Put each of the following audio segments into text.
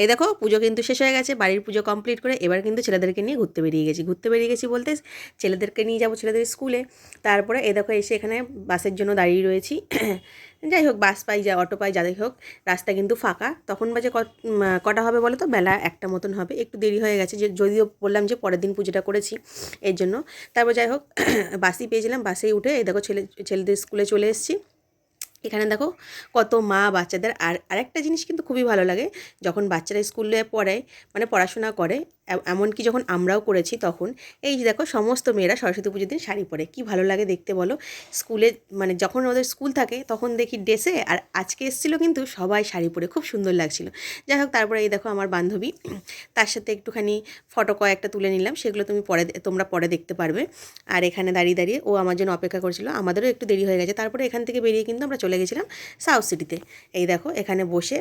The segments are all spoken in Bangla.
এই দেখো পুজো কিন্তু শেষ হয়ে গেছে, বাড়ির পুজো কমপ্লিট করে এবার কিন্তু ছেলেদেরকে নিয়ে ঘুরতে বেরিয়ে গেছি বলতে ছেলেদেরকে নিয়ে যাবো ছেলেদের স্কুলে। তারপরে এই দেখো এসে এখানে বাসের জন্য দাঁড়িয়ে রয়েছি। যাই হোক বাস পাই যা অটো পাই যাই হোক, রাস্তা কিন্তু ফাঁকা। তখন বাজে কটা হবে বলো তো, বেলা 1টা মতন হবে, একটু দেরি হয়ে গেছে, যে যদিও বললাম যে পরের দিন পুজোটা করেছি এর জন্য। তারপর যাই হোক বাসই পেয়েছিলাম, বাসেই উঠে এই দেখো ছেলেদের স্কুলে চলে এসেছি। এখানে দেখো কত মা বাচ্চাদের। আর আরেকটা জিনিস কিন্তু খুবই ভালো লাগে, যখন বাচ্চারা স্কুলে পড়ে মানে পড়াশোনা করে, এমনকি যখন আমরাও করেছি তখন এই যে দেখো সমস্ত মেয়েরা সরস্বতী পুজোর দিন শাড়ি পরে, কি ভালো লাগে দেখতে বলো। স্কুলে মানে যখন ওদের স্কুল থাকে তখন দেখি ড্রেসে, আর আজকে এসেছিলো কিন্তু সবাই শাড়ি পরে, খুব সুন্দর লাগছিল। যাই হোক তারপরে এই দেখো আমার বান্ধবী, তার সাথে একটুখানি ফটো কয়েকটা তুলে নিলাম, সেগুলো তোমরা পরে দেখতে পারবে। আর এখানে দাঁড়িয়ে দাঁড়িয়ে ও আমার জন্য অপেক্ষা করছিল, আমাদেরও একটু দেরি হয়ে গেছে। তারপরে এখান থেকে বেরিয়ে কিন্তু আমরা চলে গেছিলাম সাউথ সিটিতে। এই দেখো এখানে বসে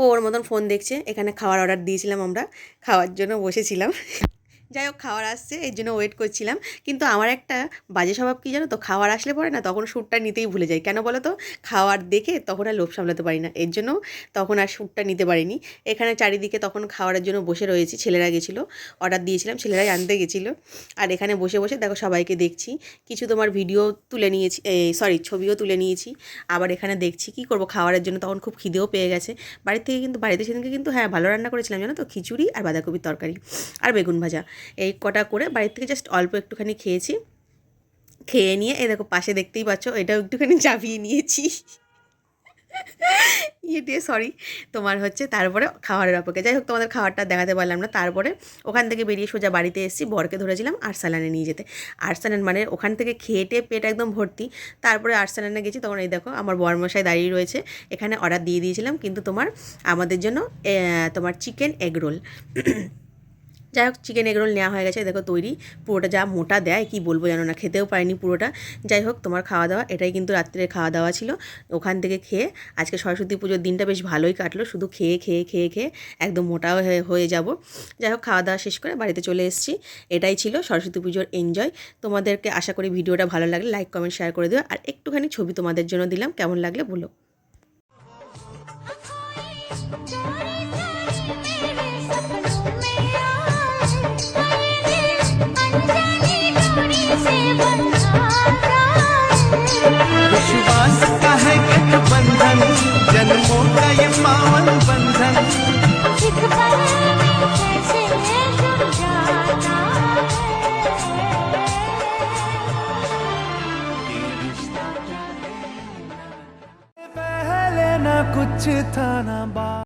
ও ওর মতন ফোন দেখছে, এখানে খাওয়ার অর্ডার দিয়েছিলাম, আমরা খাওয়ার জন্য বসেছিলাম। যাই হোক খাওয়ার আসছে এর জন্য ওয়েট করছিলাম। কিন্তু আমার একটা বাজে স্বভাব কী জানো তো, খাওয়ার আসলে পরে না তখন শ্যুটটা নিতেই ভুলে যাই, কেন বলো তো, খাওয়ার দেখে তখন আর লোভ সামলাতে পারি না, এর জন্য তখন আর শ্যুটটা নিতে পারিনি। এখানে চারিদিকে তখন খাওয়ারের জন্য বসে রয়েছি, ছেলেরা গেছিলো, অর্ডার দিয়েছিলাম, ছেলেরাই আনতে গেছিলো। আর এখানে বসে বসে দেখো সবাইকে দেখছি, কিছু তোমার ভিডিও তুলে নিয়েছি, ছবিও তুলে নিয়েছি। আবার এখানে দেখছি কী করবো খাওয়ারের জন্য, তখন খুব খিদেও পেয়ে গেছে। বাড়িতে সেদিনকে কিন্তু হ্যাঁ ভালো রান্না করেছিলাম জানো তো, খিচুড়ি আর বাঁধাকপির তরকারি আর বেগুন ভাজা, এই কটা করে বাড়ির থেকে জাস্ট অল্প একটুখানি খেয়েছি। খেয়ে নিয়ে এই দেখো পাশে দেখতেই পাচ্ছ, এটাও একটুখানি চাপিয়ে নিয়েছি দিয়ে সরি তোমার হচ্ছে। তারপরে খাওয়ারের অপেক্ষা, যাই হোক তোমাদের খাবারটা দেখাতে পারলাম না। তারপরে ওখান থেকে বেরিয়ে সোজা বাড়িতে এসেছি, বরকে ধরেছিলাম আর্সালানে নিয়ে যেতে। আর্সালান মানে ওখান থেকে খেয়ে পেট একদম ভর্তি। তারপরে আর্সালানে গেছি, তখন এই দেখো আমার বরমশাই দাঁড়িয়ে রয়েছে, এখানে অর্ডার দিয়ে দিয়েছিলাম কিন্তু আমাদের জন্য তোমার চিকেন এগ রোল। যাই হোক চিকেন এগরোল নেওয়া হয়ে গেছে, দেখো তৈরি, পুরোটা যা মোটা দেয় কি বলবো জানো না, খেতেও পারিনি পুরোটা। যাই হোক তোমার খাওয়া দাওয়া এটাই কিন্তু রাত্রে খাওয়া দাওয়া ছিল। ওখান থেকে খেয়ে আজকে সরস্বতী পুজোর দিনটা বেশ ভালোই কাটলো, শুধু খেয়ে একদম মোটাও হয়ে যাব। যাই হোক খাওয়া দাওয়া শেষ করে বাড়িতে চলে এসেছি। এটাই ছিল সরস্বতী পুজোর এনজয়। তোমাদেরকে আশা করি ভিডিওটা ভালো লাগলে লাইক কমেন্ট শেয়ার করে দিও, আর একটুখানি ছবি তোমাদের জন্য দিলাম, কেমন লাগলে বলো। विश्वास का है गठबंधन, जन्मों का ये पावन बंधन।